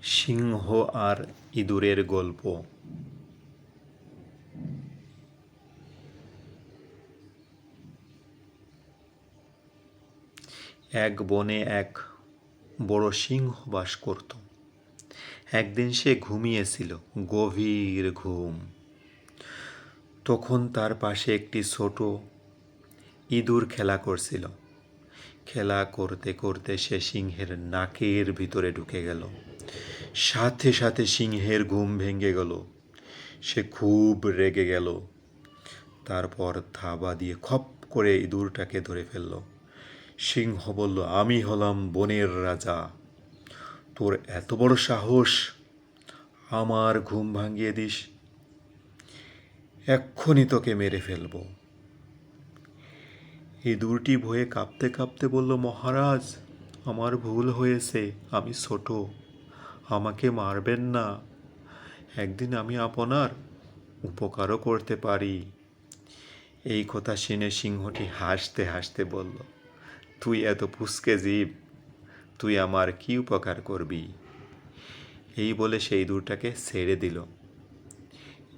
সিংহ আর ইঁদুরের গল্প। এক বনে এক বড় সিংহ বাস করত। একদিন সে ঘুমিয়েছিল, গভীর ঘুম। তখন তার পাশে একটি ছোট ইঁদুর খেলা করছিল। খেলা করতে করতে সে সিংহের নাকের ভিতরে ঢুকে গেল। সাথে সাথে সিংহের ঘুম ভেঙে গেল। সে খুব রেগে গেল। তারপর থাবা দিয়ে খপ করে ইঁদুরটাকে ধরে ফেলল। সিংহ বলল, আমি হলাম বনের রাজা, তোর এত বড় সাহস আমার ঘুম ভাঙিয়ে দিস, এক্ষুনি তোকে মেরে ফেলব। ইঁদুরটি ভয়ে কাঁপতে কাঁপতে বলল, মহারাজ, আমার ভুল হয়েছে, আমি ছোট, আমাকে মারবেন না, একদিন আমি আপনার উপকারও করতে পারি। এই কথা শুনে সিংহটি হাসতে হাসতে বলল, তুই এত পুচকে জীব, তুই আমার কি উপকার করবি? এই বলে সেই ইঁদুরটাকে ছেড়ে দিল।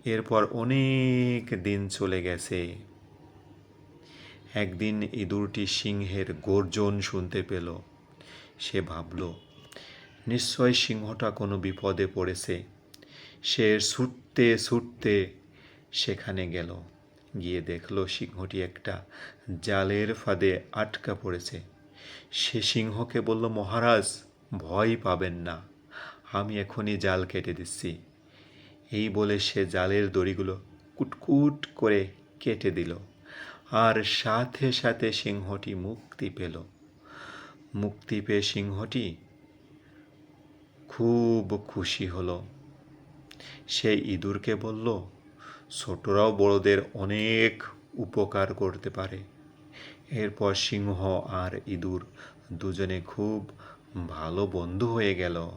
এরপর অনেক দিন চলে গেছে। একদিন ইঁদুরটি সিংহের গর্জন শুনতে পেল। সে ভাবল, নিশ্চয় সিংহটা কোনো বিপদে পড়েছে। সে ছুটতে ছুটতে সেখানে গেল। গিয়ে দেখল সিংহটি একটা জালের ফাঁদে আটকা পড়েছে। সে সিংহকে বলল, মহারাজ, ভয় পাবেন না, আমি এখনই জাল কেটে দিচ্ছি। এই বলে সে জালের দড়িগুলো কুটকুট করে কেটে দিল। আর সাথে সাথে সিংহটি মুক্তি পেল। মুক্তি পেয়ে সিংহটি খুব খুশি হলো। সে ইঁদুরকে বলল, ছোটরাও বড়দের অনেক উপকার করতে পারে। এরপর সিংহ আর ইঁদুর দুজনে খুব ভালো বন্ধু হয়ে গেল।